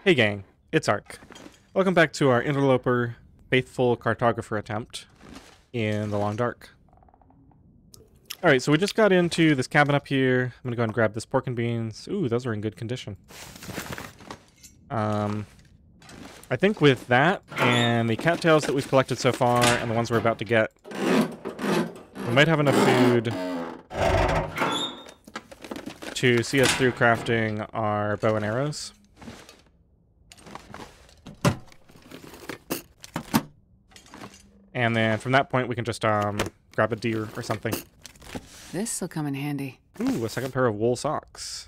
Hey gang, it's Ark. Welcome back to our Interloper Faithful Cartographer attempt in the Long Dark. Alright, so we just got into this cabin up here. I'm gonna go ahead and grab this pork and beans. Ooh, those are in good condition. I think with that and the cattails that we've collected so far and the ones we're about to get, we might have enough food to see us through crafting our bow and arrows. And then from that point, we can just grab a deer or something. This'll come in handy. Ooh, a second pair of wool socks.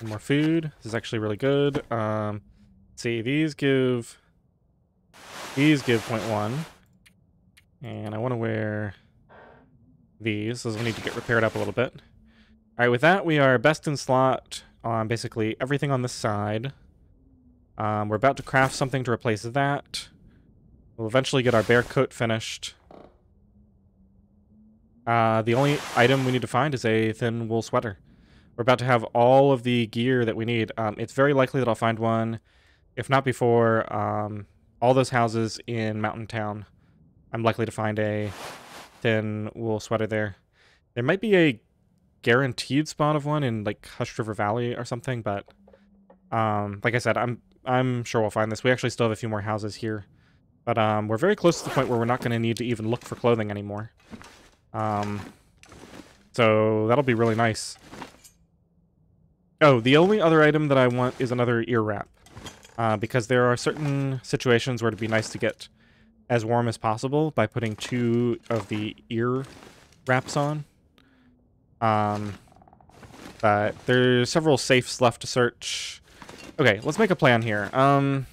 And more food. This is actually really good. Let's see, these give 0.1. And I want to wear these. Those will need to get repaired up a little bit. Alright, with that, we are best in slot on basically everything on this side. We're about to craft something to replace that. We'll eventually get our bear coat finished. The only item we need to find is a thin wool sweater. We're about to have all of the gear that we need. It's very likely that I'll find one, if not before, all those houses in Mountain Town. I'm likely to find a thin wool sweater there. There might be a guaranteed spawn of one in like Hush River Valley or something, but like I said, I'm sure we'll find this. We actually still have a few more houses here. But we're very close to the point where we're not going to need to even look for clothing anymore. So that'll be really nice. Oh, the only other item that I want is another ear wrap. Because there are certain situations where it'd be nice to get as warm as possible by putting 2 of the ear wraps on. But there's several safes left to search. Okay, let's make a plan here. I'm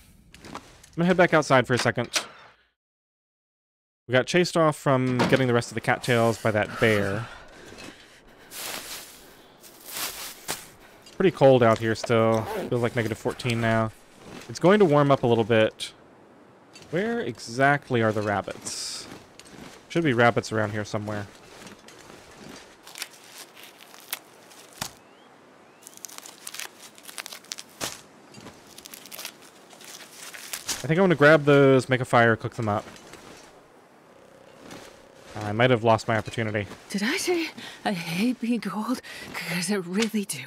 gonna head back outside for a second. We got chased off from getting the rest of the cattails by that bear. Pretty cold out here still. Feels like -14 now. It's going to warm up a little bit. Where exactly are the rabbits? Should be rabbits around here somewhere. I think I'm going to grab those, make a fire, cook them up. I might have lost my opportunity. Did I say I hate being cold? Because I really do.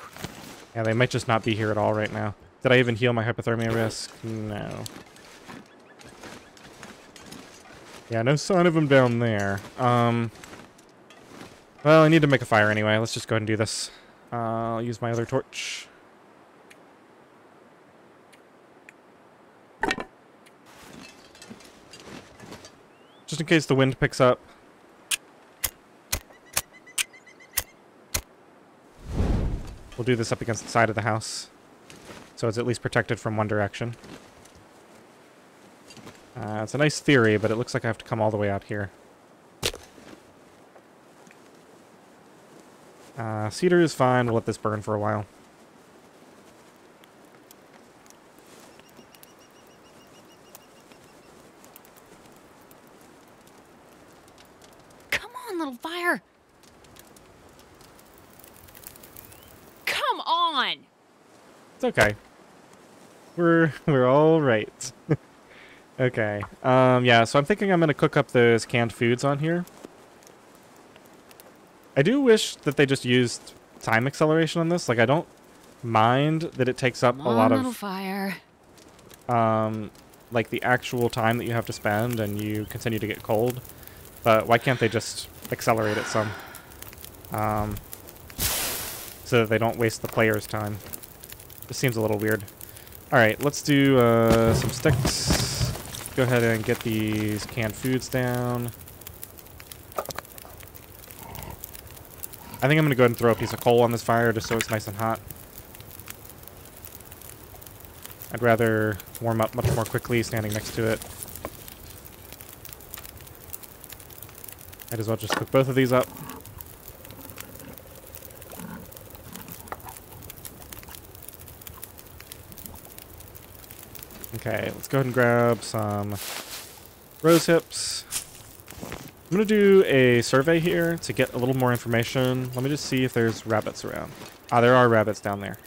Yeah, they might just not be here at all right now. Did I even heal my hypothermia risk? No. Yeah, no sign of them down there. Well, I need to make a fire anyway. Let's just go ahead and do this. I'll use my other torch. Just in case the wind picks up. We'll do this up against the side of the house, so it's at least protected from one direction. It's a nice theory, but it looks like I have to come all the way out here. Cedar is fine. We'll let this burn for a while. Come on, little fire. Come on. It's okay. We're all right. Okay. Yeah, so I'm thinking I'm going to cook up those canned foods on here. I do wish that they just used time acceleration on this. Like, I don't mind that it takes up a lot of... little fire. like, the actual time that you have to spend and you continue to get cold. But why can't they just accelerate it some? So that they don't waste the player's time. This seems a little weird. Alright, let's do some sticks. Go ahead and get these canned foods down. I think I'm going to go ahead and throw a piece of coal on this fire just so it's nice and hot. I'd rather warm up much more quickly standing next to it. Might as well just cook both of these up. Okay, let's go ahead and grab some rose hips. I'm going to do a survey here to get a little more information. Let me just see if there's rabbits around. Ah, there are rabbits down there.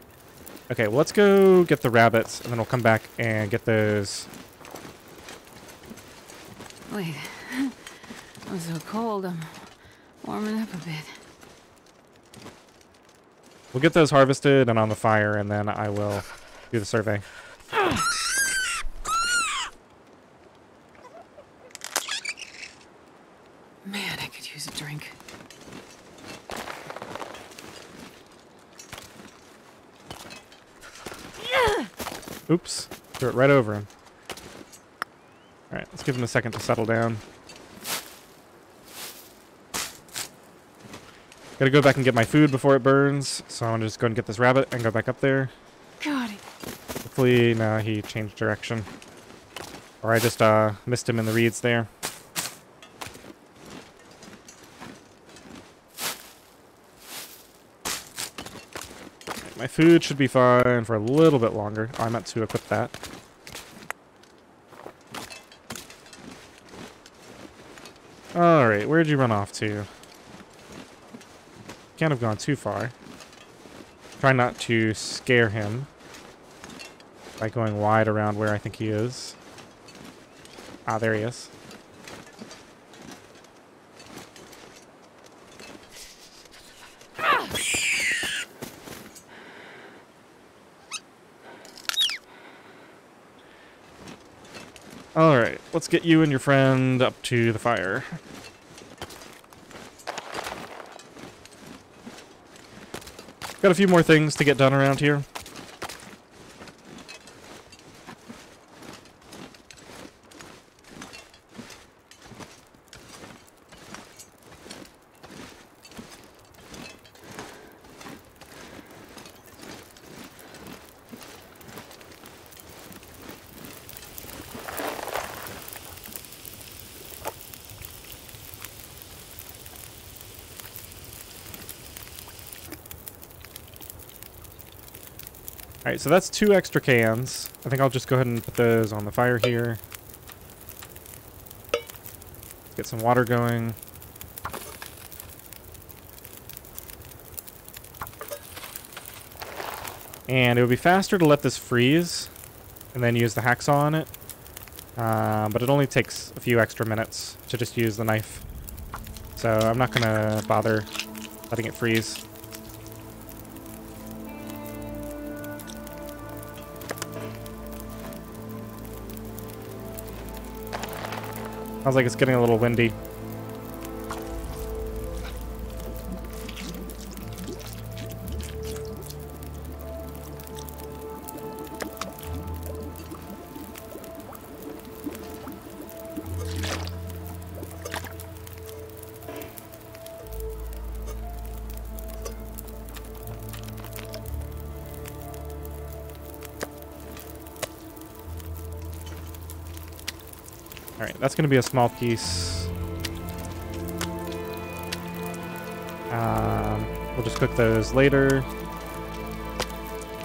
Okay, well, let's go get the rabbits, and then we'll come back and get those. Wait. I'm so cold. I'm warming up a bit. We'll get those harvested and on the fire, and then I will do the survey. Man, I could use a drink. Oops. Threw it right over him. Alright, let's give him a second to settle down. Gotta go back and get my food before it burns, so I'm gonna just go and get this rabbit and go back up there. Got it. Hopefully, no, he changed direction. Or I just missed him in the reeds there. My food should be fine for a little bit longer. Oh, I meant to equip that. Alright, where'd you run off to? Can't have gone too far. Try not to scare him by going wide around where I think he is. Ah, there he is. Alright, let's get you and your friend up to the fire. Got a few more things to get done around here. Alright, so that's 2 extra cans. I think I'll just go ahead and put those on the fire here. Get some water going. And it would be faster to let this freeze and then use the hacksaw on it. But it only takes a few extra minutes to just use the knife. So I'm not going to bother letting it freeze. Sounds like it's getting a little windy. Alright, that's going to be a small piece. We'll just cook those later.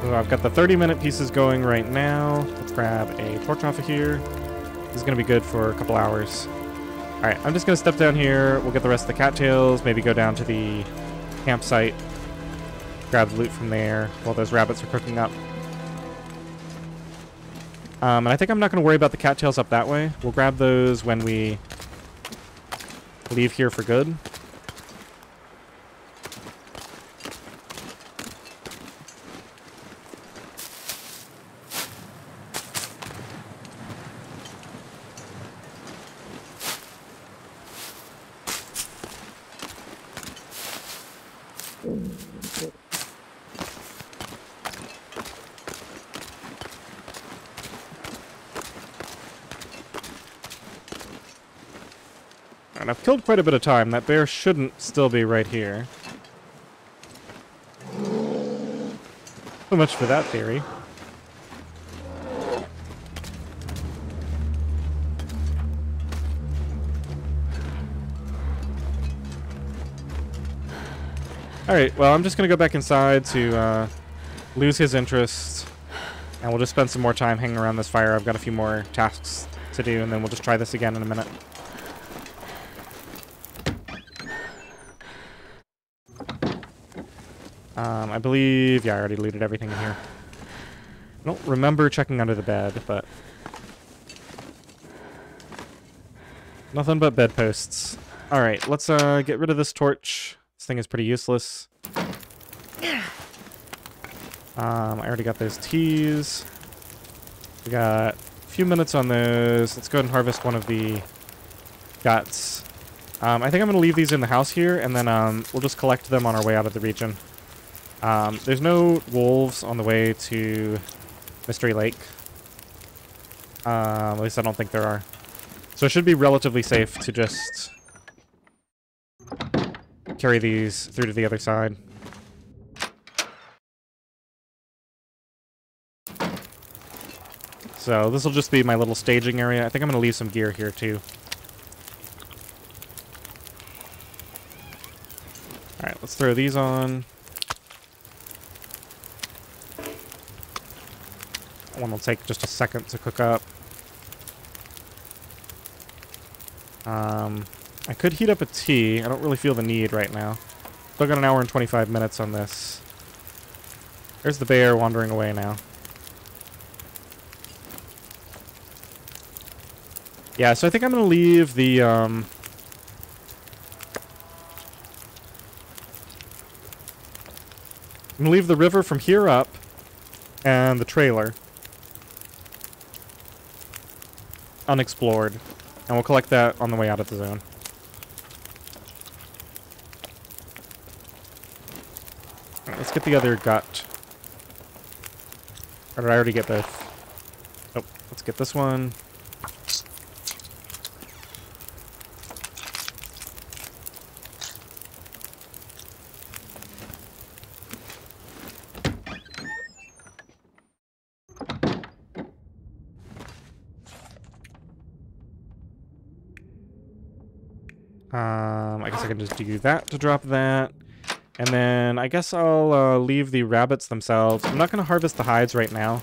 So I've got the 30-minute pieces going right now. Let's grab a torch off of here. This is going to be good for a couple hours. Alright, I'm just going to step down here. We'll get the rest of the cattails. Maybe go down to the campsite. Grab the loot from there while those rabbits are cooking up. And I think I'm not going to worry about the cattails up that way. We'll grab those when we leave here for good. And I've killed quite a bit of time. That bear shouldn't still be right here. So much for that theory. Alright, well, I'm just going to go back inside to lose his interest. And we'll just spend some more time hanging around this fire. I've got a few more tasks to do, and then we'll just try this again in a minute. I believe, yeah, I already looted everything in here. I don't remember checking under the bed, but... Nothing but bedposts. Alright, let's get rid of this torch. This thing is pretty useless. I already got those teas. We got a few minutes on those. Let's go ahead and harvest one of the guts. I think I'm going to leave these in the house here, and then we'll just collect them on our way out of the region. There's no wolves on the way to Mystery Lake. At least I don't think there are. So it should be relatively safe to just carry these through to the other side. So this will just be my little staging area. I think I'm going to leave some gear here too. Alright, let's throw these on. One will take just a second to cook up. I could heat up a tea. I don't really feel the need right now. Still got an hour and 25 minutes on this. There's the bear wandering away now. Yeah, so I think I'm going to leave the... I'm going to leave the river from here up and the trailer unexplored. And we'll collect that on the way out of the zone. Alright, let's get the other gut. Or did I already get both? Oh, let's get this one. I guess I can just do that to drop that. And then I guess I'll leave the rabbits themselves. I'm not going to harvest the hides right now.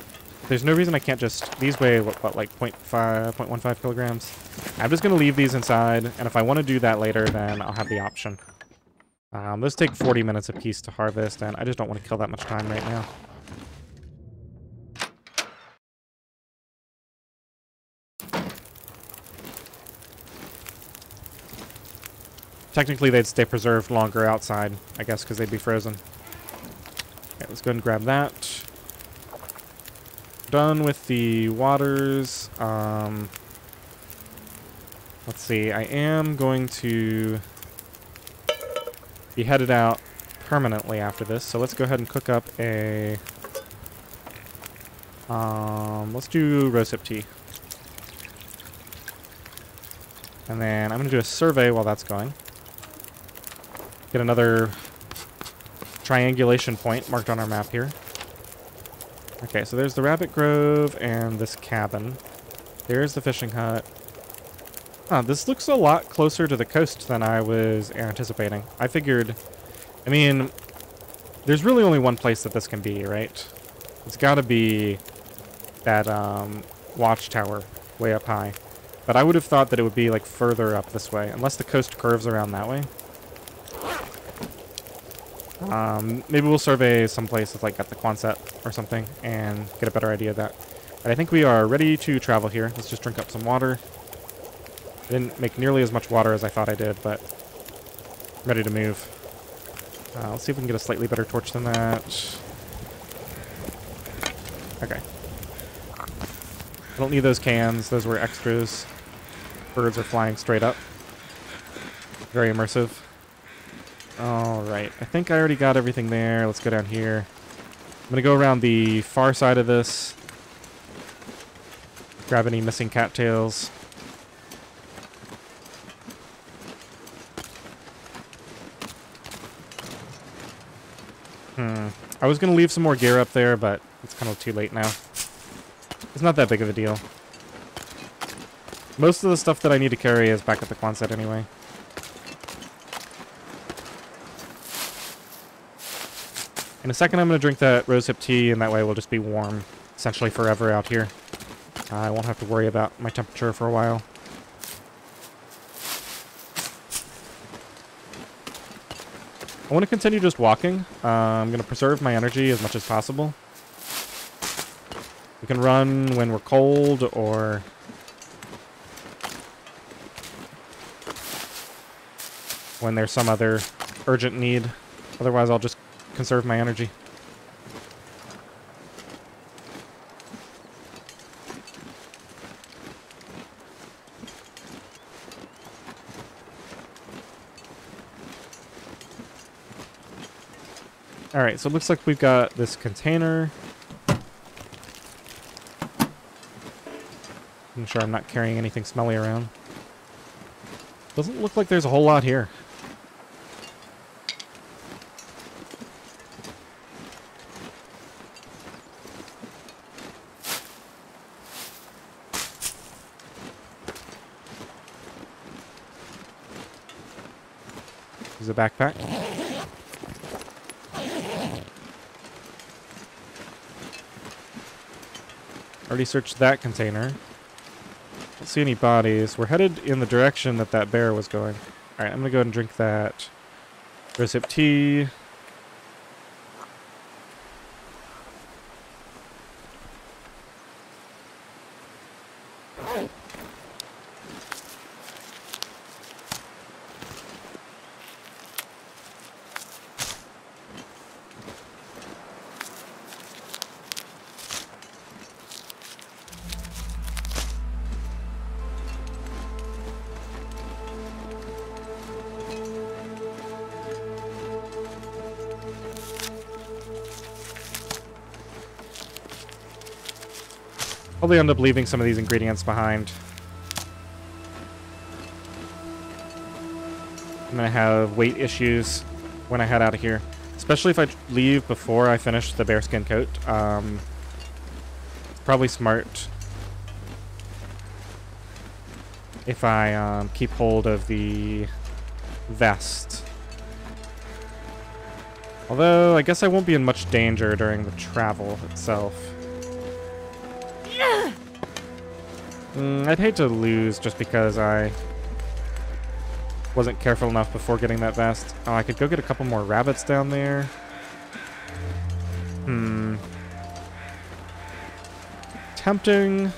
There's no reason I can't just... These weigh, what like 0.15 kilograms? I'm just going to leave these inside, and if I want to do that later, then I'll have the option. Those take 40 minutes a piece to harvest, and I just don't want to kill that much time right now. Technically, they'd stay preserved longer outside, I guess, because they'd be frozen. Okay, let's go ahead and grab that. Done with the waters. Let's see. I am going to be headed out permanently after this, so let's go ahead and cook up a... let's do rosehip tea. And then I'm going to do a survey while that's going. Get another triangulation point marked on our map here. Okay, so there's the rabbit grove and this cabin. There's the fishing hut. Huh, this looks a lot closer to the coast than I was anticipating. I figured... I mean, there's really only one place that this can be, right? It's gotta be that watchtower way up high. But I would have thought that it would be like further up this way, unless the coast curves around that way. Maybe we'll survey some places like at the Quonset or something and get a better idea of that. But I think we are ready to travel here. Let's just drink up some water. I didn't make nearly as much water as I thought I did, but I'm ready to move. Let's see if we can get a slightly better torch than that. Okay. I don't need those cans. Those were extras. Birds are flying straight up. Very immersive. Alright, I think I already got everything there. Let's go down here. I'm going to go around the far side of this. Grab any missing cattails. I was going to leave some more gear up there, but it's kind of too late now. It's not that big of a deal. Most of the stuff that I need to carry is back at the Quonset anyway. In a second, I'm going to drink that rosehip tea, and that way we'll just be warm, essentially forever out here. I won't have to worry about my temperature for a while. I want to continue just walking. I'm going to preserve my energy as much as possible. We can run when we're cold, or when there's some other urgent need. Otherwise, I'll just conserve my energy. Alright, so it looks like we've got this container. I'm sure I'm not carrying anything smelly around. Doesn't look like there's a whole lot here. There's a backpack. Already searched that container. Don't see any bodies. We're headed in the direction that that bear was going. Alright, I'm gonna go ahead and drink that rosehip tea. Probably end up leaving some of these ingredients behind. I'm gonna have weight issues when I head out of here. Especially if I leave before I finish the bearskin coat. It's probably smart if I keep hold of the vest. Although, I guess I won't be in much danger during the travel itself. I'd hate to lose just because I wasn't careful enough before getting that vest. Oh, I could go get a couple more rabbits down there. Tempting. Looks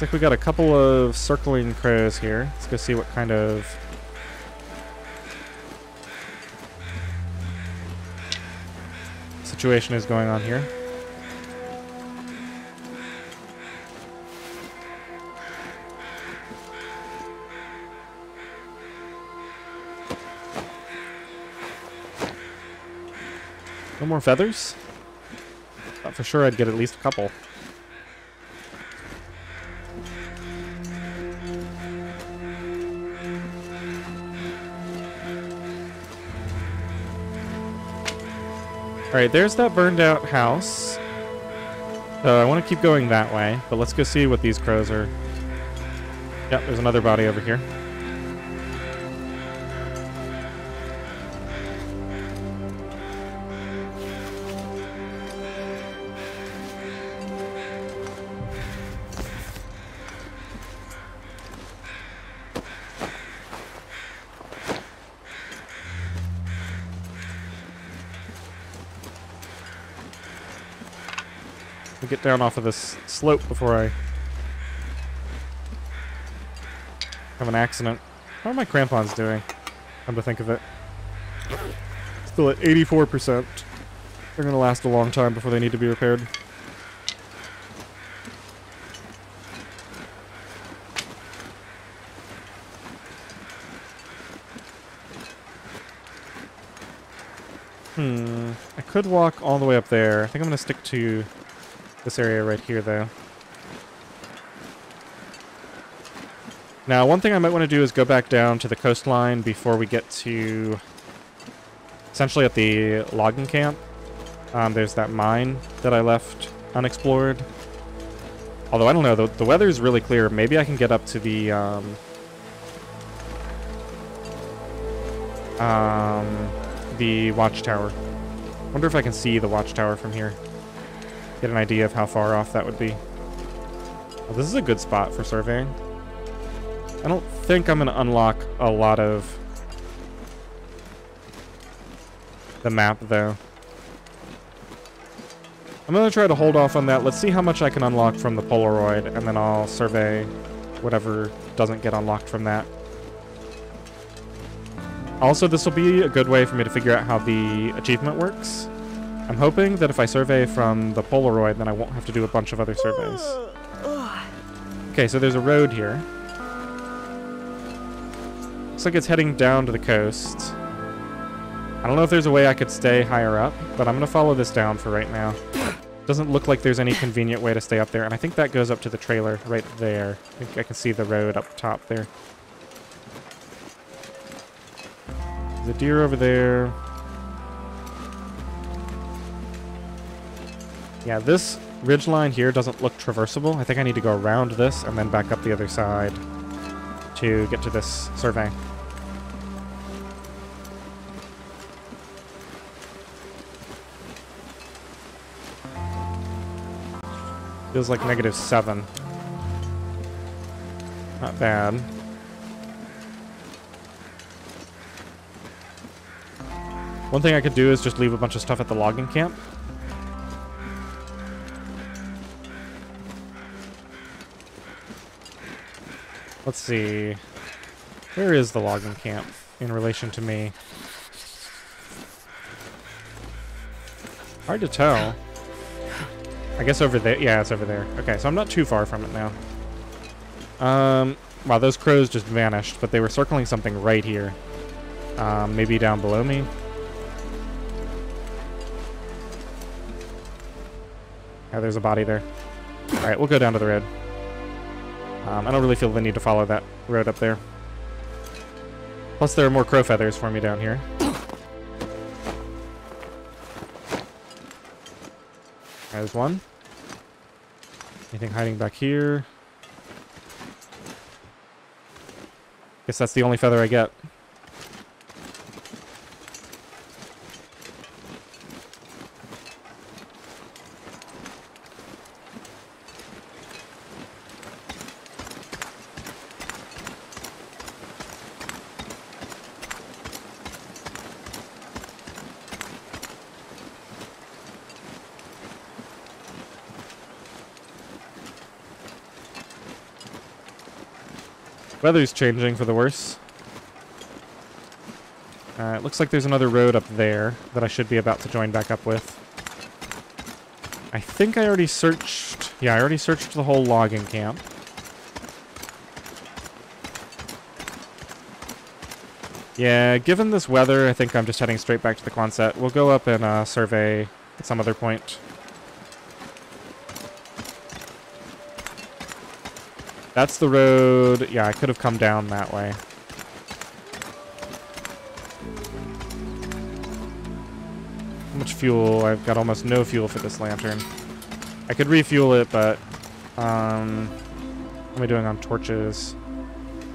like we got a couple of circling crows here. Let's go see what kind of situation is going on here. No more feathers? Thought for sure I'd get at least a couple. Alright, there's that burned out house. I want to keep going that way, but let's go see what these crows are. Yep, there's another body over here. We'll get down off of this slope before I have an accident. How are my crampons doing? Come to think of it. Still at 84%. They're going to last a long time before they need to be repaired. I could walk all the way up there. I think I'm going to stick to this area right here, though. Now, one thing I might want to do is go back down to the coastline before we get to... essentially at the logging camp. There's that mine that I left unexplored. Although, I don't know, the weather's really clear. Maybe I can get up to the watchtower. Wonder if I can see the watchtower from here. Get an idea of how far off that would be. Well, this is a good spot for surveying. I don't think I'm going to unlock a lot of the map, though. I'm going to try to hold off on that. Let's see how much I can unlock from the Polaroid, and then I'll survey whatever doesn't get unlocked from that. Also, this will be a good way for me to figure out how the achievement works. I'm hoping that if I survey from the Polaroid, then I won't have to do a bunch of other surveys. Okay, so there's a road here. Looks like it's heading down to the coast. I don't know if there's a way I could stay higher up, but I'm going to follow this down for right now. Doesn't look like there's any convenient way to stay up there, and I think that goes up to the trailer right there. I think I can see the road up top there. There's a deer over there. Yeah, this ridgeline here doesn't look traversable. I think I need to go around this and then back up the other side to get to this survey. Feels like -7. Not bad. One thing I could do is just leave a bunch of stuff at the logging camp. Let's see. Where is the logging camp in relation to me? Hard to tell. I guess over there. Yeah, it's over there. Okay, so I'm not too far from it now. Wow, those crows just vanished, but they were circling something right here. Maybe down below me. Yeah, there's a body there. Alright, we'll go down to the road. I don't really feel the need to follow that road up there. Plus, there are more crow feathers for me down here. There's one. Anything hiding back here? Guess that's the only feather I get. Weather's changing for the worse. It looks like there's another road up there that I should be about to join back up with. I think I already searched... Yeah, I already searched the whole logging camp. Yeah, given this weather, I think I'm just heading straight back to the Quonset. We'll go up and survey at some other point. That's the road. Yeah, I could have come down that way. How much fuel? I've got almost no fuel for this lantern. I could refuel it, but... what am I doing on torches?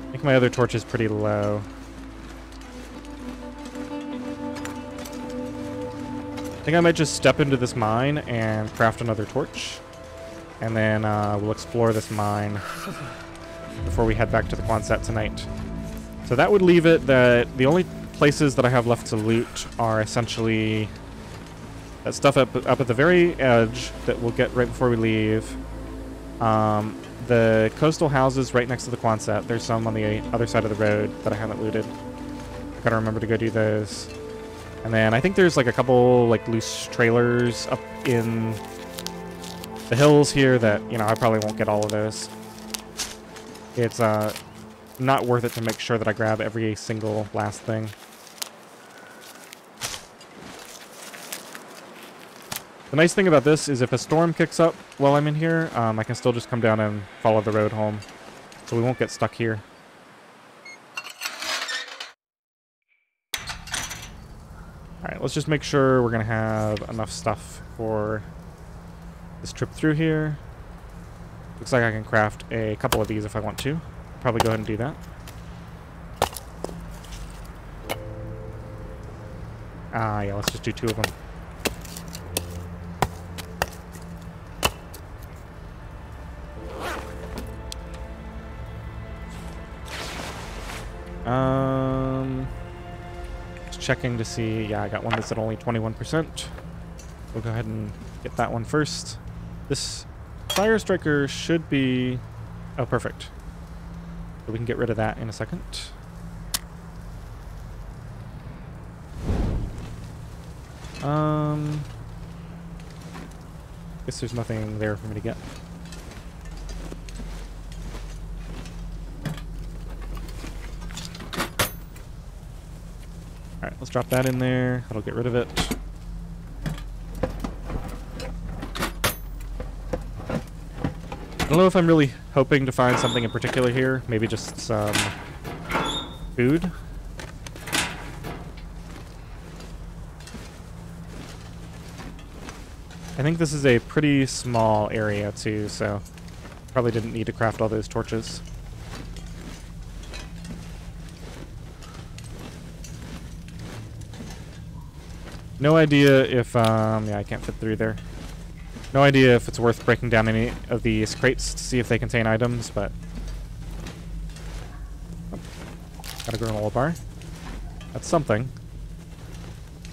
I think my other torch is pretty low. I think I might just step into this mine and craft another torch. And then we'll explore this mine before we head back to the Quonset tonight. So that would leave it that the only places that I have left to loot are essentially that stuff up at the very edge that we'll get right before we leave. The coastal houses right next to the Quonset. There's some on the other side of the road that I haven't looted. I gotta remember to go do those. And then I think there's like a couple like loose trailers up in the hills here that, you know, I probably won't get all of those. It's not worth it to make sure that I grab every single last thing. The nice thing about this is if a storm kicks up while I'm in here, I can still just come down and follow the road home. So we won't get stuck here. Alright, let's just make sure we're going to have enough stuff for this trip through here. Looks like I can craft a couple of these if I want to. Probably go ahead and do that. Yeah, let's just do 2 of them. Just checking to see. Yeah, I got one that's at only 21%. we'll go ahead and get that one first. This fire striker should be... Oh, perfect. So we can get rid of that in a second. Guess there's nothing there for me to get. Alright, let's drop that in there. That'll get rid of it. I don't know if I'm really hoping to find something in particular here. Maybe just some food. I think this is a pretty small area too, so probably didn't need to craft all those torches. No idea if, yeah, I can't fit through there. No idea if it's worth breaking down any of these crates to see if they contain items, but... Oh, got a granola bar. That's something.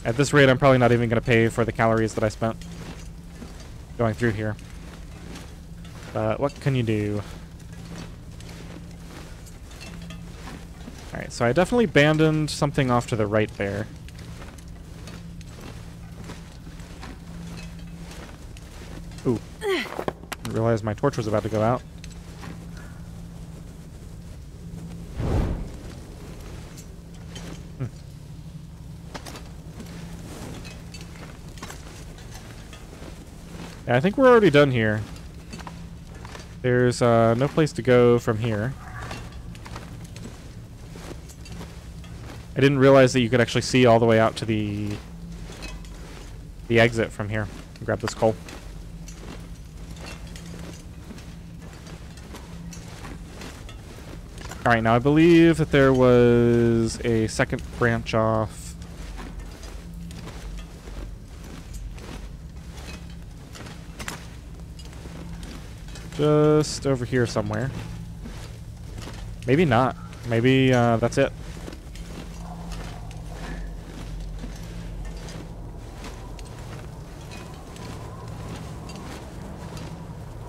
At this rate, I'm probably not even going to pay for the calories that I spent going through here. But what can you do? Alright, so I definitely abandoned something off to the right there. Ooh. Didn't realize my torch was about to go out. Yeah, I think we're already done here. There's no place to go from here. I didn't realize that you could actually see all the way out to the exit from here. Grab this coal. Alright, now I believe that there was a second branch off. Just over here somewhere. Maybe not. Maybe that's it.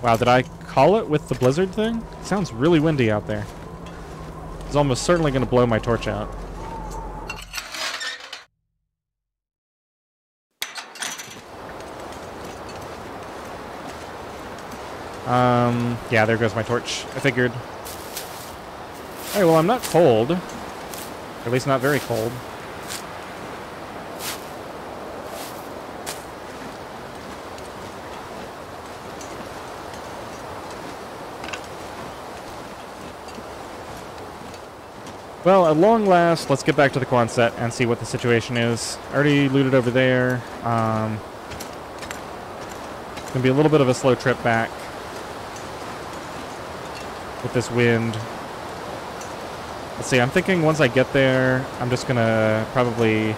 Wow, did I call it with the blizzard thing? It sounds really windy out there. It's almost certainly going to blow my torch out. Yeah, there goes my torch. I figured. Alright, well, I'm not cold. Or at least not very cold. Well, at long last, let's get back to the Quonset and see what the situation is. Already looted over there. It's gonna be a little bit of a slow trip back with this wind. Let's see, I'm thinking once I get there, I'm just gonna probably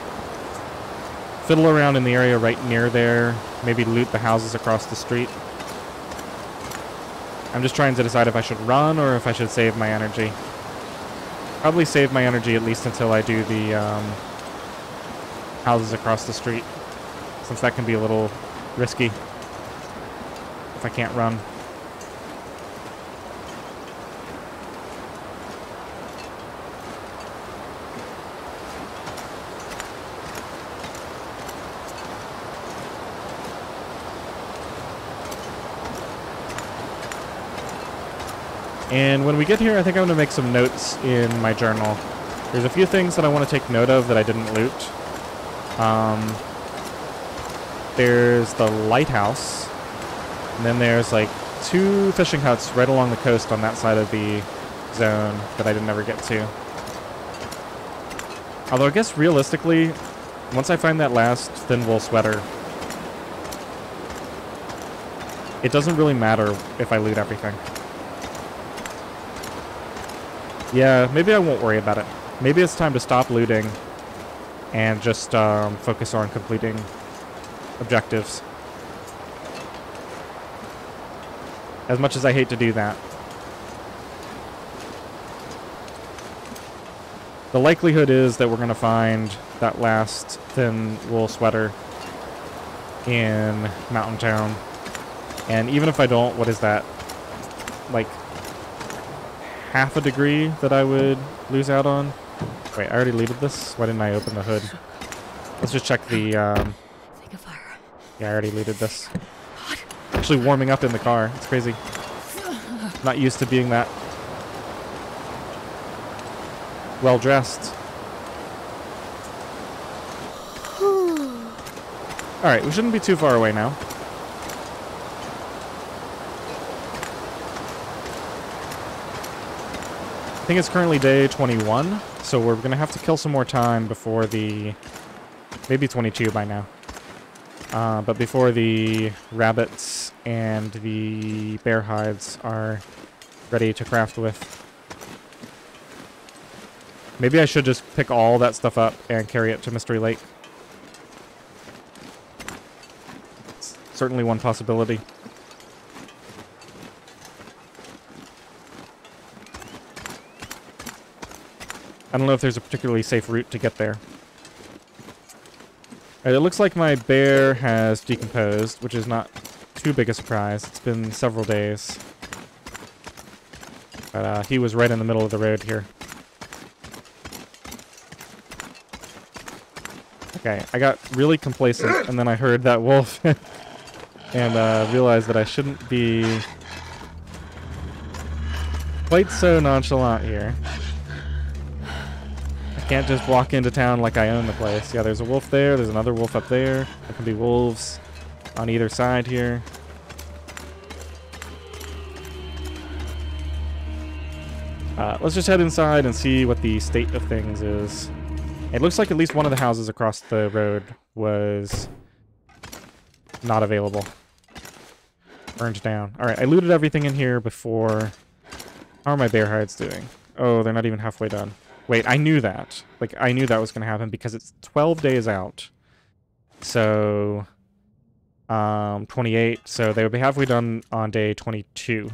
fiddle around in the area right near there, maybe loot the houses across the street. I'm just trying to decide if I should run or if I should save my energy. Probably save my energy at least until I do the houses across the street, since that can be a little risky if I can't run. And when we get here, I think I'm going to make some notes in my journal. There's a few things that I want to take note of that I didn't loot. There's the lighthouse. And then there's like 2 fishing huts right along the coast on that side of the zone that I didn't ever get to. Although I guess realistically, once I find that last thin wool sweater, it doesn't really matter if I loot everything. Yeah, maybe I won't worry about it. Maybe it's time to stop looting and just focus on completing objectives. As much as I hate to do that. The likelihood is that we're going to find that last thin wool sweater in Mountain Town. And even if I don't, what is that? Like half a degree that I would lose out on? Wait, I already looted this? Why didn't I open the hood? Let's just check the, Think of fire. yeah, I already looted this. Actually warming up in the car. It's crazy. Not used to being that well dressed. Alright, we shouldn't be too far away now. I think it's currently day 21, so we're going to have to kill some more time before the... Maybe 22 by now. But before the rabbits and the bear hides are ready to craft with. Maybe I should just pick all that stuff up and carry it to Mystery Lake. It's certainly one possibility. I don't know if there's a particularly safe route to get there. It looks like my bear has decomposed, which is not too big a surprise. It's been several days. But he was right in the middle of the road here. Okay, I got really complacent, and then I heard that wolf, and realized that I shouldn't be quite so nonchalant here. Can't just walk into town like I own the place. Yeah, there's a wolf there. There's another wolf up there. There can be wolves on either side here. Let's just head inside and see what the state of things is. It looks like at least one of the houses across the road was not available. Burned down. Alright, I looted everything in here before. How are my bear hides doing? Oh, they're not even halfway done. Wait, I knew that. Like, I knew that was going to happen because it's 12 days out. So, 28. So they would be halfway done on day 22.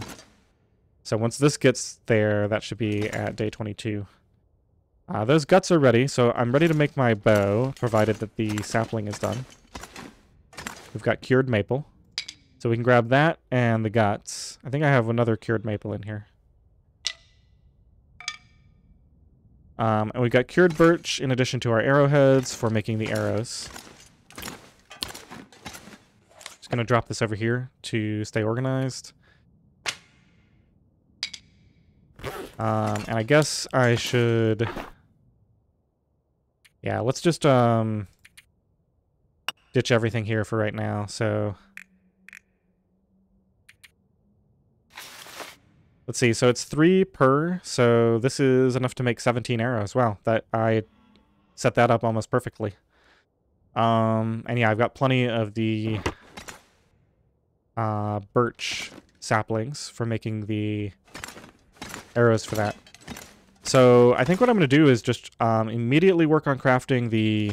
So once this gets there, that should be at day 22. Those guts are ready, so I'm ready to make my bow, provided that the sapling is done. We've got cured maple. So we can grab that and the guts. I think I have another cured maple in here. And we've got cured birch in addition to our arrowheads for making the arrows. Just going to drop this over here to stay organized. And I guess I should... Yeah, let's just ditch everything here for right now, so... Let's see, so it's 3 per, so this is enough to make 17 arrows. Wow, that I set that up almost perfectly. And yeah, I've got plenty of the birch saplings for making the arrows for that. So I think what I'm going to do is just immediately work on crafting the...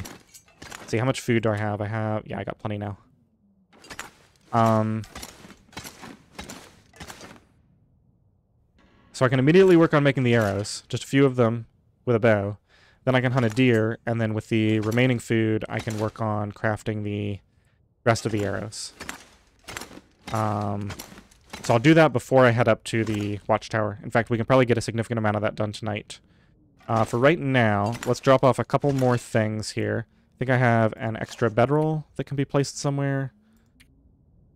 Let's see, how much food do I have? Yeah, I got plenty now. So I can immediately work on making the arrows, just a few of them with a bow. Then I can hunt a deer, and then with the remaining food, I can work on crafting the rest of the arrows. So I'll do that before I head up to the watchtower. In fact, we can probably get a significant amount of that done tonight. For right now, let's drop off a couple more things here. I think I have an extra bedroll that can be placed somewhere.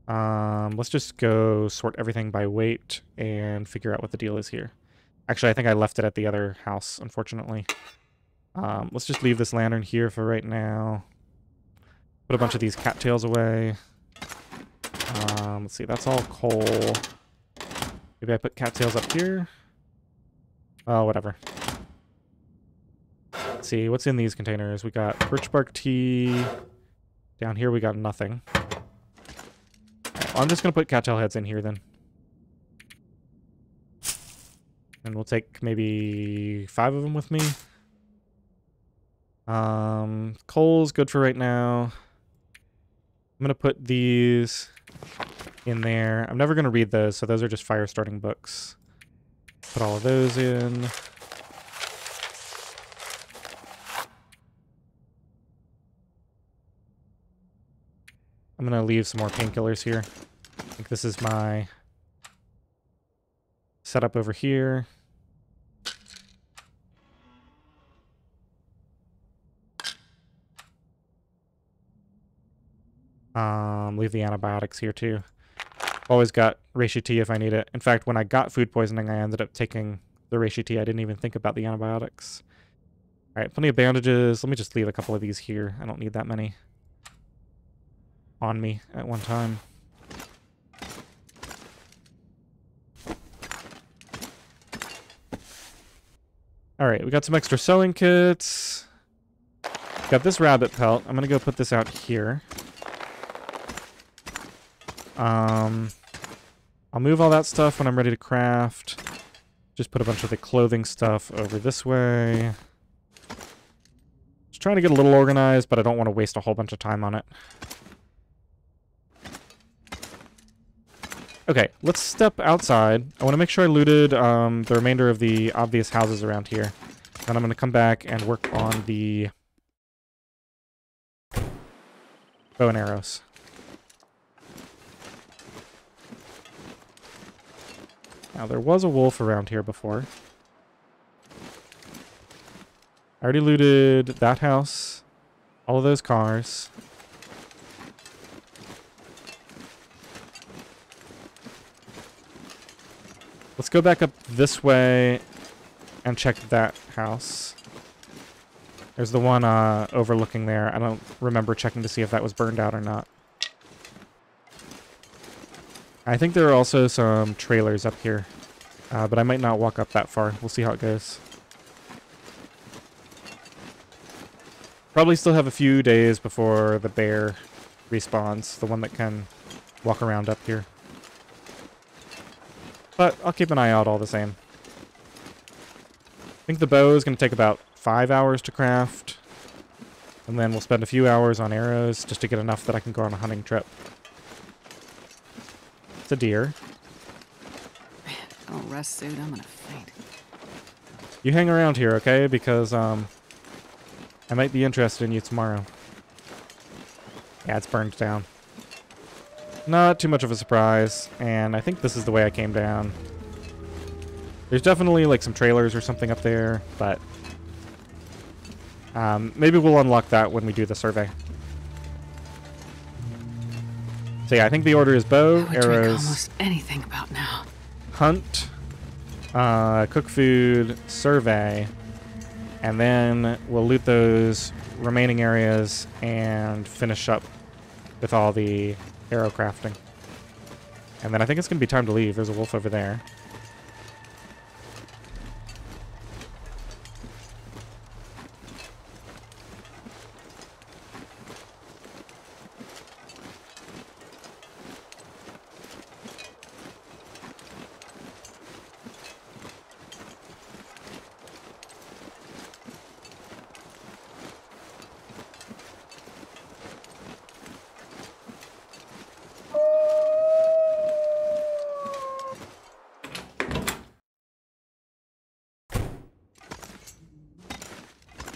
Let's just go sort everything by weight and figure out what the deal is here. Actually, I think I left it at the other house, unfortunately. Let's just leave this lantern here for right now. Put a bunch of these cattails away. Let's see, that's all coal. Maybe I put cattails up here? Oh, whatever. Let's see, what's in these containers? We got birch bark tea. Down here we got nothing. Well, I'm just going to put cattail heads in here then. And we'll take maybe 5 of them with me. Coal's good for right now. I'm going to put these in there. I'm never going to read those, so those are just fire starting books. Put all of those in. I'm I'm gonna leave some more painkillers here. I think this is my setup over here. Leave the antibiotics here too. Always got reishi tea if I need it. In fact, when I got food poisoning, I ended up taking the reishi tea. I didn't even think about the antibiotics. All right, plenty of bandages. Let me just leave a couple of these here. I don't need that many on me at one time. All right, we got some extra sewing kits. Got this rabbit pelt. I'm gonna go put this out here. I'll move all that stuff when I'm ready to craft. Just put a bunch of the clothing stuff over this way. Just trying to get a little organized, but I don't want to waste a whole bunch of time on it. Okay, let's step outside. I want to make sure I looted the remainder of the obvious houses around here. Then I'm going to come back and work on the bow and arrows. Now, there was a wolf around here before. I already looted that house, all of those cars. Let's go back up this way and check that house. There's the one overlooking there. I don't remember checking to see if that was burned out or not. I think there are also some trailers up here, but I might not walk up that far. We'll see how it goes. Probably still have a few days before the bear respawns, the one that can walk around up here. But I'll keep an eye out all the same. I think the bow is going to take about 5 hours to craft. And then we'll spend a few hours on arrows just to get enough that I can go on a hunting trip. It's a deer. Man, if I don't rest soon, I'm gonna faint. You hang around here, okay? Because I might be interested in you tomorrow. Yeah, it's burned down. Not too much of a surprise, and I think this is the way I came down. There's definitely like some trailers or something up there, but maybe we'll unlock that when we do the survey. So yeah, I think the order is bow, I would drink arrows, almost anything about now. hunt, cook food, survey, and then we'll loot those remaining areas and finish up with all the arrow crafting. And then I think it's going to be time to leave. There's a wolf over there.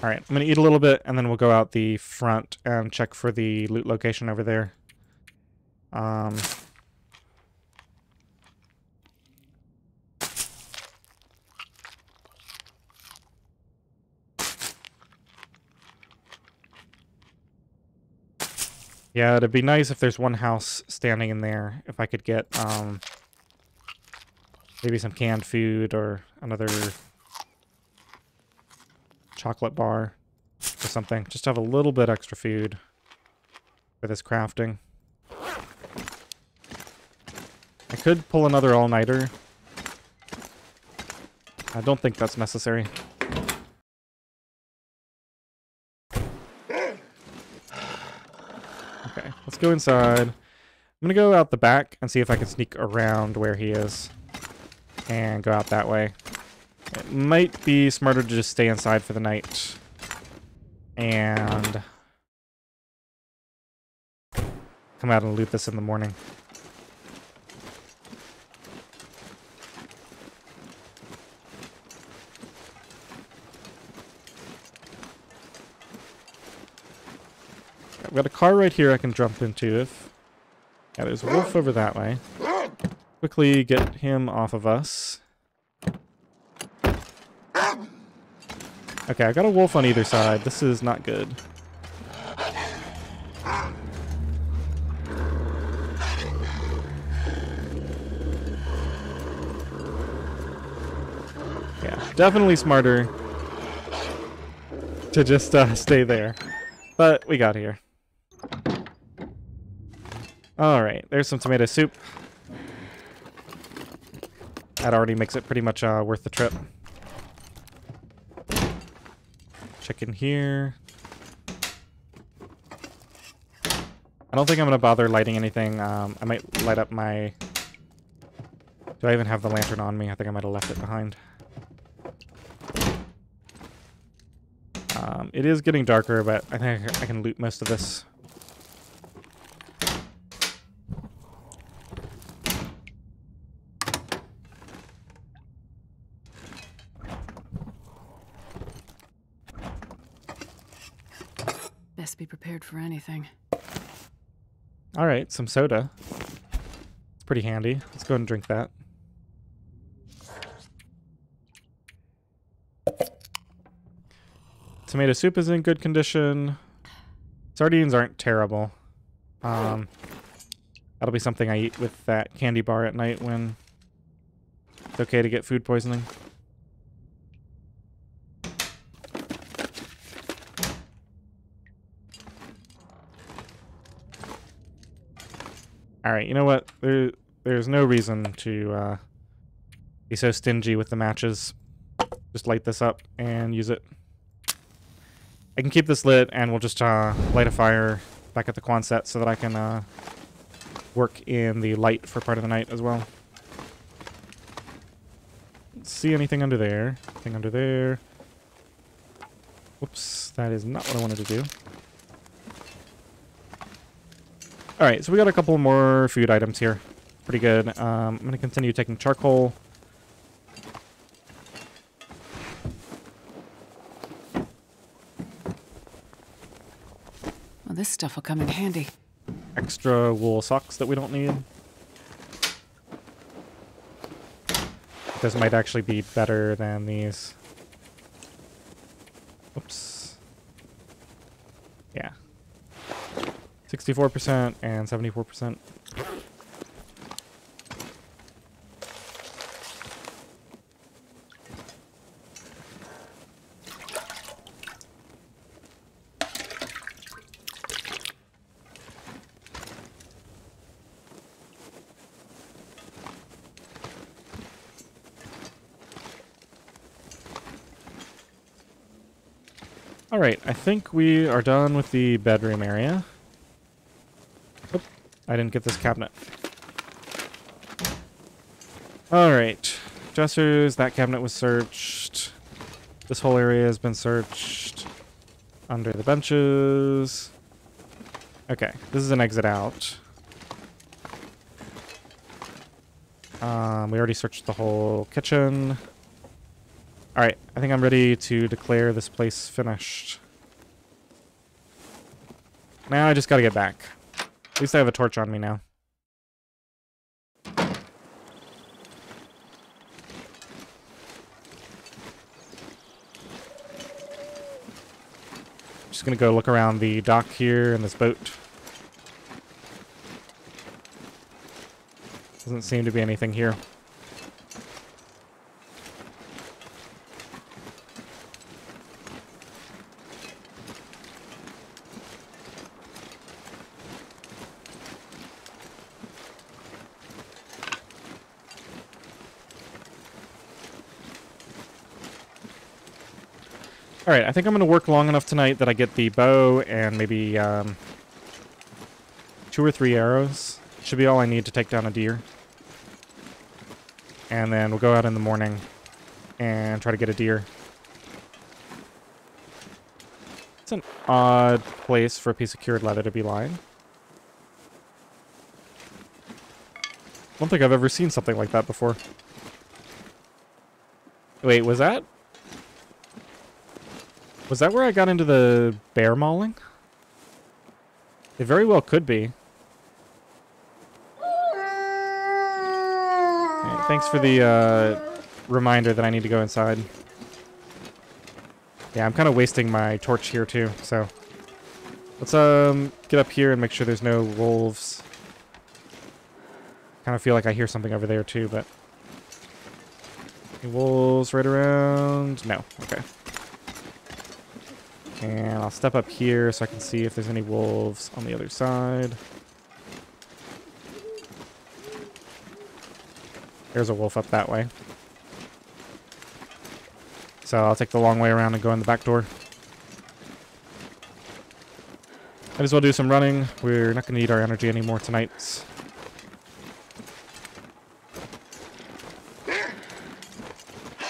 Alright, I'm going to eat a little bit, and then we'll go out the front and check for the loot location over there. Yeah, it'd be nice if there's one house standing in there. If I could get maybe some canned food or another chocolate bar or something. Just to have a little bit extra food for this crafting. I could pull another all-nighter. I don't think that's necessary. Okay, let's go inside. I'm gonna go out the back and see if I can sneak around where he is. And go out that way. It might be smarter to just stay inside for the night. And come out and loot this in the morning. I've got a car right here I can jump into if Yeah, there's a wolf over that way. Quickly get him off of us. Okay, I got a wolf on either side. This is not good. Yeah, definitely smarter to just stay there. But we got here. Alright, there's some tomato soup. That already makes it pretty much worth the trip. Chicken here. I don't think I'm going to bother lighting anything. I might light up my... Do I even have the lantern on me? I think I might have left it behind. It is getting darker, but I think I can loot most of this. Best be prepared for anything. Alright, some soda. It's pretty handy. Let's go ahead and drink that. Tomato soup is in good condition. Sardines aren't terrible. That'll be something I eat with that candy bar at night when it's okay to get food poisoning. Alright, you know what? There's no reason to be so stingy with the matches. Just light this up and use it. I can keep this lit, and we'll just light a fire back at the Quonset so that I can work in the light for part of the night as well. See anything under there? Anything under there? Whoops, that is not what I wanted to do. Alright, so we got a couple more food items here. Pretty good. I'm going to continue taking charcoal. Well, this stuff will come in handy. Extra wool socks that we don't need. This might actually be better than these. Oops. Yeah. 64% and 74%. Alright, I think we are done with the bedroom area. Oop, I didn't get this cabinet. Alright, dressers, that cabinet was searched. This whole area has been searched. Under the benches. Okay, this is an exit out. We already searched the whole kitchen. Alright, I think I'm ready to declare this place finished. Now I just gotta get back. At least I have a torch on me now. Just gonna go look around the dock here in this boat. Doesn't seem to be anything here. Alright, I think I'm going to work long enough tonight that I get the bow and maybe 2 or 3 arrows. Should be all I need to take down a deer. And then we'll go out in the morning and try to get a deer. It's an odd place for a piece of cured leather to be lying. I don't think I've ever seen something like that before. Wait, was that? Was that where I got into the bear mauling? It very well could be. thanks for the reminder that I need to go inside. Yeah, I'm kind of wasting my torch here too, so let's get up here and make sure there's no wolves. Kind of feel like I hear something over there too, but any wolves right around? No. Okay. And I'll step up here so I can see if there's any wolves on the other side. There's a wolf up that way. So I'll take the long way around and go in the back door. Might as well do some running. We're not going to need our energy anymore tonight.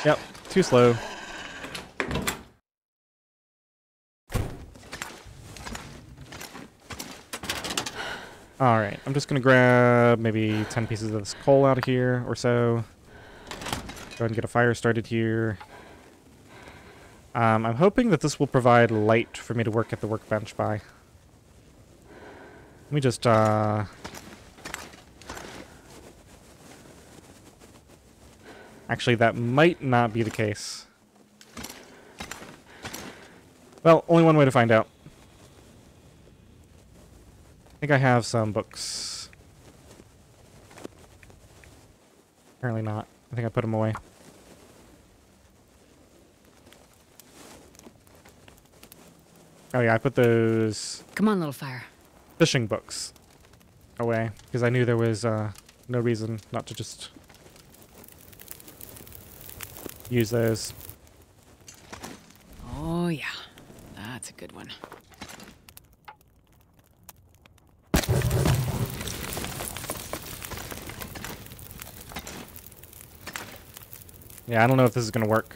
Yep, too slow. Alright, I'm just going to grab maybe 10 pieces of this coal out of here or so. Go ahead and get a fire started here. I'm hoping that this will provide light for me to work at the workbench by. Let me just, actually, that might not be the case. Well, only one way to find out. I think I have some books. Apparently not. I think I put them away. Oh yeah, I put those... Come on, little fire. fishing books away, because I knew there was no reason not to just use those. Oh, yeah. That's a good one. Yeah, I don't know if this is going to work.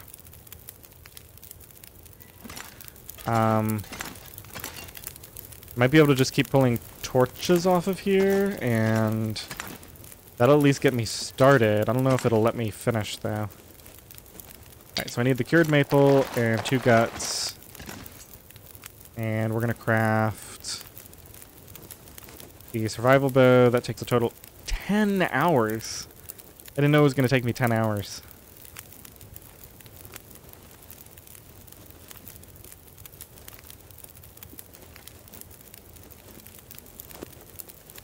Might be able to just keep pulling torches off of here, and that'll at least get me started. I don't know if it'll let me finish, though. Alright, so I need the cured maple and 2 guts. And we're going to craft the survival bow. That takes a total 10 hours. I didn't know it was going to take me 10 hours.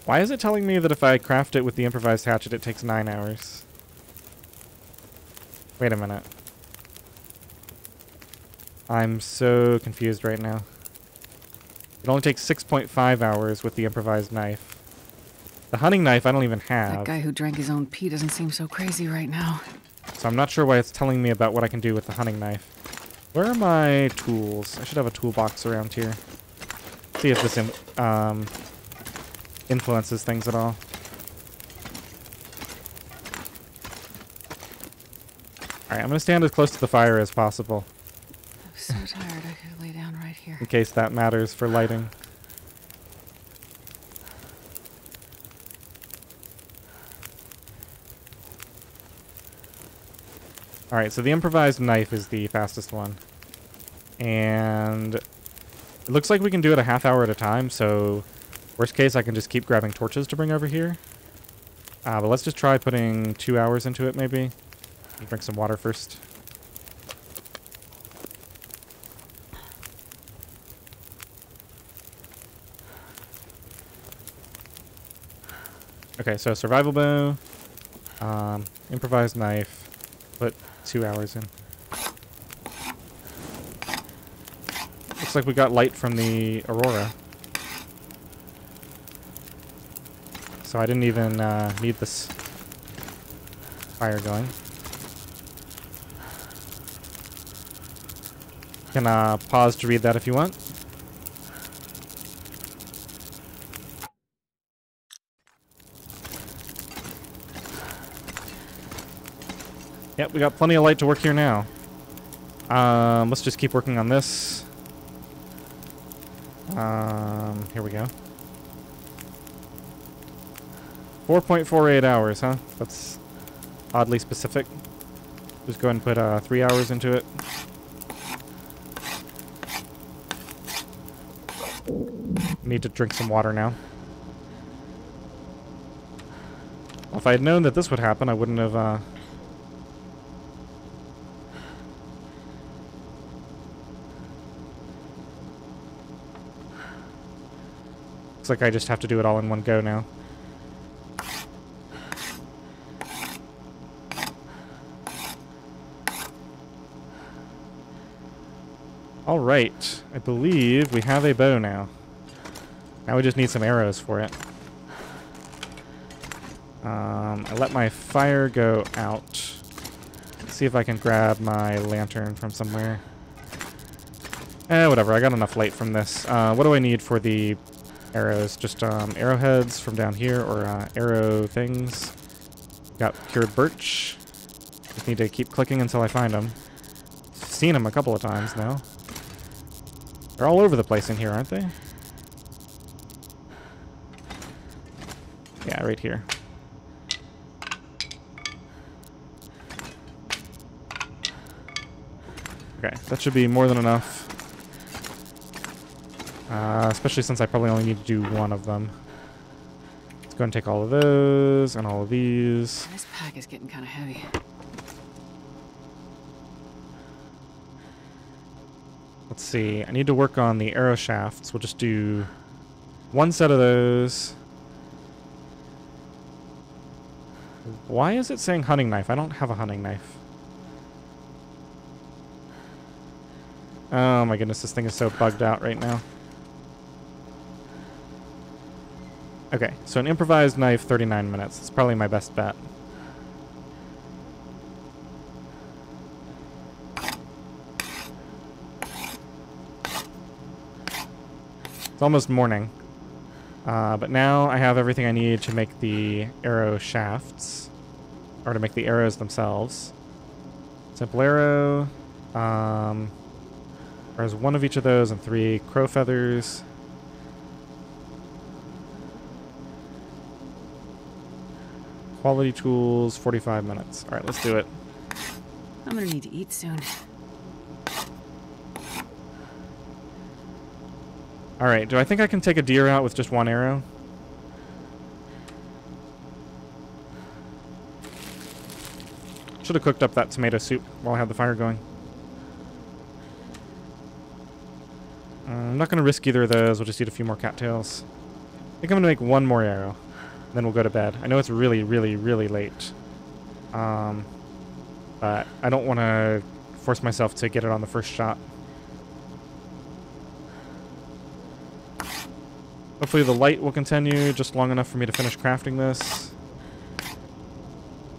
Why is it telling me that if I craft it with the improvised hatchet, it takes 9 hours? Wait a minute. I'm so confused right now. It only takes 6.5 hours with the improvised knife. The hunting knife I don't even have. That guy who drank his own pee doesn't seem so crazy right now. So I'm not sure why it's telling me about what I can do with the hunting knife. Where are my tools? I should have a toolbox around here. See if this influences things at all. Alright, I'm going to stand as close to the fire as possible. I'm so tired I could lay down right here. In case that matters for lighting. Alright, so the improvised knife is the fastest one. And it looks like we can do it a half hour at a time, so worst case I can just keep grabbing torches to bring over here. But let's just try putting 2 hours into it maybe. Drink some water first. Okay, so survival bow, improvised knife, put 2 hours in. Looks like we got light from the aurora. So I didn't even need this fire going. You can pause to read that if you want. Yep, we got plenty of light to work here now. Let's just keep working on this. Here we go. 4.48 hours, huh? That's oddly specific. Just go ahead and put 3 hours into it. Need to drink some water now. Well, if I had known that this would happen, I wouldn't have, Looks like I just have to do it all in one go now. Alright, I believe we have a bow now. Now we just need some arrows for it. I let my fire go out. Let's see if I can grab my lantern from somewhere. Whatever, I got enough light from this. What do I need for the arrows? Just arrowheads from down here, or arrow things. Got cured birch. Just need to keep clicking until I find them. Seen them a couple of times now. They're all over the place in here, aren't they? Yeah, right here. Okay, that should be more than enough. Especially since I probably only need to do one of them. Let's go and take all of those and all of these. This pack is getting kind of heavy. Let's see. I need to work on the arrow shafts. We'll just do one set of those. Why is it saying hunting knife? I don't have a hunting knife. Oh my goodness, this thing is so bugged out right now. Okay, so an improvised knife, 39 minutes. It's probably my best bet. It's almost morning. But now I have everything I need to make the arrow shafts. Or to make the arrows themselves. Simple arrow. There's one of each of those and 3 crow feathers. Quality tools, 45 minutes. Alright, let's do it. I'm gonna need to eat soon. Alright, do I think I can take a deer out with just one arrow? Should have cooked up that tomato soup while I had the fire going. I'm not going to risk either of those. We'll just eat a few more cattails. I think I'm going to make one more arrow. Then we'll go to bed. I know it's really, really, really late. But I don't want to force myself to get it on the first shot. Hopefully the light will continue just long enough for me to finish crafting this.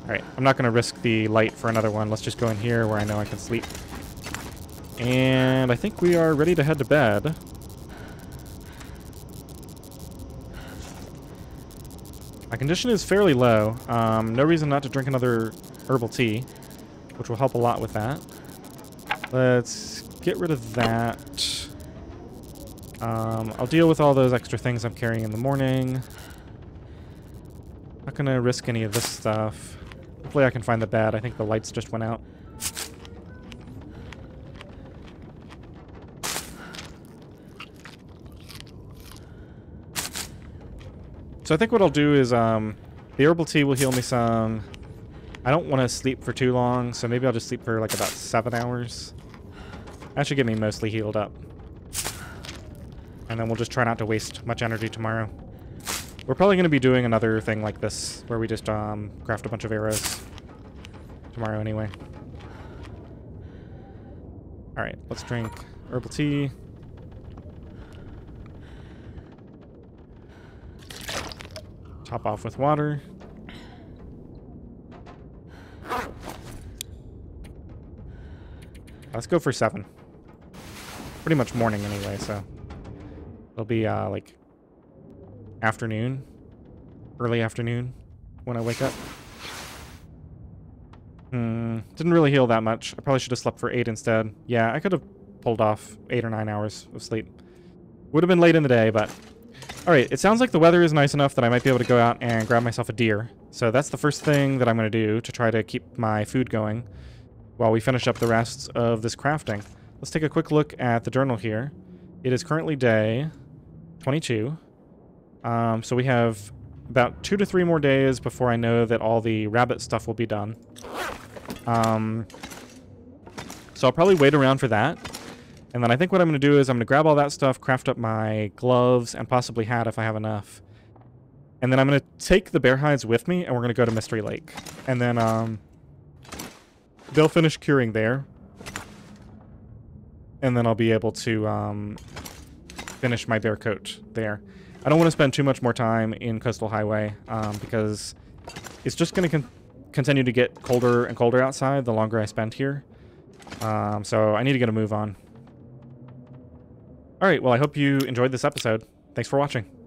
Alright, I'm not going to risk the light for another one. Let's just go in here where I know I can sleep. And I think we are ready to head to bed. My condition is fairly low. No reason not to drink another herbal tea, which will help a lot with that. Let's get rid of that. I'll deal with all those extra things I'm carrying in the morning. Not gonna risk any of this stuff. Hopefully I can find the bed. I think the lights just went out. So I think what I'll do is, the herbal tea will heal me some. I don't want to sleep for too long, so maybe I'll just sleep for like about 7 hours. That should get me mostly healed up. And then we'll just try not to waste much energy tomorrow. We're probably going to be doing another thing like this, where we just craft a bunch of arrows tomorrow anyway. Alright, let's drink herbal tea. Top off with water. Let's go for 7. Pretty much morning anyway, so it'll be like afternoon, early afternoon when I wake up. Didn't really heal that much. I probably should have slept for 8 instead. Yeah, I could have pulled off 8 or 9 hours of sleep. Would have been late in the day, but alright, it sounds like the weather is nice enough that I might be able to go out and grab myself a deer. So that's the first thing that I'm going to do to try to keep my food going while we finish up the rest of this crafting. Let's take a quick look at the journal here. It is currently day 22. So we have about 2 to 3 more days before I know that all the rabbit stuff will be done. So I'll probably wait around for that. And then I think what I'm going to do is I'm going to grab all that stuff, craft up my gloves, and possibly hat if I have enough. And then I'm going to take the bear hides with me, and we're going to go to Mystery Lake. And then they'll finish curing there. And then I'll be able to finish my bear coat there. I don't want to spend too much more time in Coastal Highway because it's just going to continue to get colder and colder outside the longer I spend here. So I need to get a move on. All right, well, I hope you enjoyed this episode. Thanks for watching.